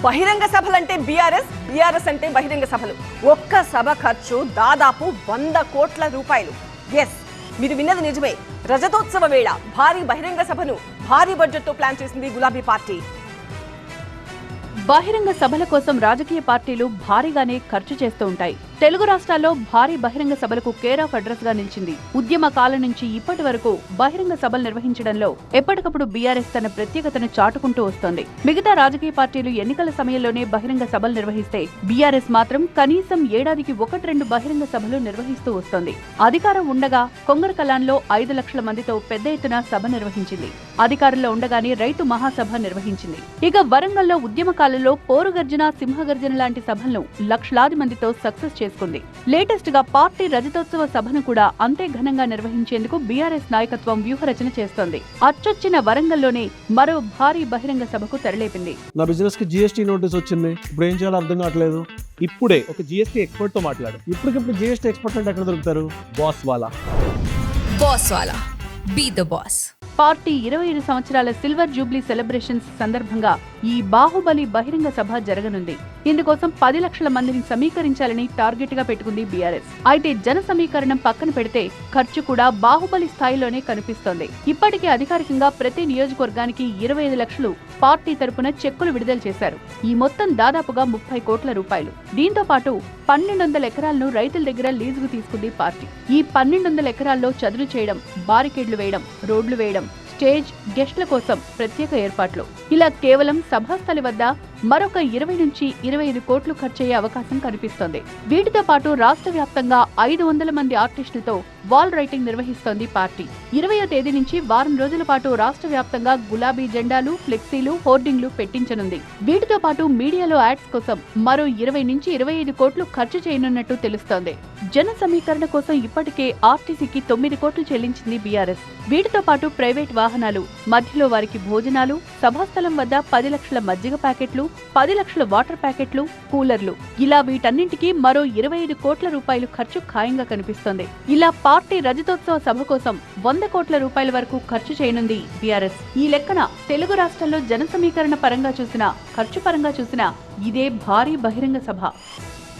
బహిరంగ సభలంటే BRS, BRS అంటే బహిరంగ సభలు. ఒక్క సభ ఖర్చు దాదాపు 100 కోట్ల రూపాయలు. ఎస్, మీరు విన్నది నిజమే. రజతోత్సవ వేళ భారీ బహిరంగ సభను భారీ బడ్జెట్తో ప్లాన్ చేసింది గులాబీ పార్టీ. బహిరంగ సభల కోసం రాజకీయ పార్టీలు భారీగానే ఖర్చు చేస్తూ ఉంటాయి. తెలుగు రాష్ట్రాల్లో భారీ బహిరంగ సభలకు కేర్ ఆఫ్ అడ్రస్ గా నిలిచింది. ఉద్యమ కాలం నుంచి ఇప్పటి వరకు బహిరంగ సభలు నిర్వహించడంలో ఎప్పటికప్పుడు బీఆర్ఎస్ తన ప్రత్యేకతను చాటుకుంటూ వస్తోంది. మిగతా రాజకీయ పార్టీలు ఎన్నికల సమయంలోనే బహిరంగ సభలు నిర్వహిస్తే బీఆర్ఎస్ మాత్రం కనీసం ఏడాదికి 1-2 బహిరంగ సభలు నిర్వహిస్తూ వస్తోంది. అధికారం ఉండగా కొంగరకలాన్లో 5 లక్షల మందితో పెద్ద ఎత్తున సభ నిర్వహించింది. అధికారంలో ఉండగానే రైతు మహాసభ నిర్వహించింది. ఇక వరంగల్లో ఉద్యమ కాలంలో పోరుగర్జన, సింహగర్జన లాంటి సభలను లక్షలాది మందితో సక్సెస్ చేసుకుంది. లేటెస్ట్ గా పార్టీ రజతోత్సవ సభను కూడా అంతే ఘనంగా నిర్వహించేందుకు బీఆర్ఎస్ నాయకత్వం వ్యూహరచన చేస్తోంది. అచ్చొచ్చిన వరంగల్లోనే మరో భారీ బహిరంగ సభకు తెరలేపింది. నా బిజినెస్ కి జీఎస్టీ నోటీస్ వచ్చింది. ఇప్పుడు ఏం చేయాలో అర్థం కావట్లేదు. ఇప్పుడే ఒక జీఎస్టీ ఎక్స్పర్ట్ తో మాట్లాడు. ఇప్పటికిప్పుడు జీఎస్టీ ఎక్స్పర్ట్ అంటే ఎక్కడ దొరుకుతారు? బాస్ వాలా. Be the boss. పార్టీ 25 సంవత్సరాల సిల్వర్ జూబ్లీ సెలబ్రేషన్స్ సందర్భంగా ఈ బాహుబలి బహిరంగ సభ జరగనుంది. ఇందుకోసం 10 లక్షల మందిని సమీకరించాలని టార్గెట్ గా పెట్టుకుంది బీఆర్ఎస్. అయితే జన సమీకరణం పక్కన పెడితే ఖర్చు కూడా బాహుబలి స్థాయిలోనే కనిపిస్తోంది. ఇప్పటికే అధికారికంగా ప్రతి నియోజకవర్గానికి 25 లక్షలు పార్టీ తరపున చెక్కులు విడుదల చేశారు. ఈ మొత్తం దాదాపుగా 30 కోట్ల రూపాయలు. దీంతో పాటు 1200 ఎకరాలను రైతుల దగ్గర లీజుకు తీసుకుంది పార్టీ. ఈ 1200 ఎకరాల్లో చదును చేయడం, బారికేడ్లు వేయడం, రోడ్లు వేయడం, స్టేజ్, గెస్ట్ల కోసం ప్రత్యేక ఏర్పాట్లు, ఇలా కేవలం సభాస్థలి వద్ద మరొక 20 నుంచి 25 కోట్లు ఖర్చయ్యే అవకాశం కనిపిస్తోంది. వీటితో పాటు రాష్ట్ర వ్యాప్తంగా 500 మంది ఆర్టిస్టులతో వాల్ రైటింగ్ నిర్వహిస్తోంది పార్టీ. 20వ తేదీ నుంచి వారం రోజుల పాటు రాష్ట్ర వ్యాప్తంగా గులాబీ జెండాలు, ఫ్లెక్సీలు, హోర్డింగ్లు పెట్టించనుంది. వీటితో పాటు మీడియాలో యాడ్స్ కోసం మరో 20 నుంచి 25 కోట్లు ఖర్చు చేయనున్నట్టు తెలుస్తోంది. జన సమీకరణ కోసం ఇప్పటికే ఆర్టీసీకి 9 కోట్లు చెల్లించింది బీఆర్ఎస్. వీటితో పాటు ప్రైవేట్ వాహనాలు, మధ్యలో వారికి భోజనాలు, సభాస్థలం వద్ద 10 లక్షల మజ్జిగ ప్యాకెట్లు, 10 లక్షల వాటర్ ప్యాకెట్లు, కూలర్లు, ఇలా వీటన్నింటికీ మరో 25 కోట్ల రూపాయలు ఖర్చు ఖాయంగా కనిపిస్తోంది. ఇలా పార్టీ రజతోత్సవ సభ కోసం 100 కోట్ల రూపాయల వరకు ఖర్చు చేయనుంది బీఆర్ఎస్. ఈ లెక్కన తెలుగు రాష్ట్రాల్లో జన సమీకరణ పరంగా చూసినా, ఖర్చు పరంగా చూసినా ఇదే భారీ బహిరంగ సభ.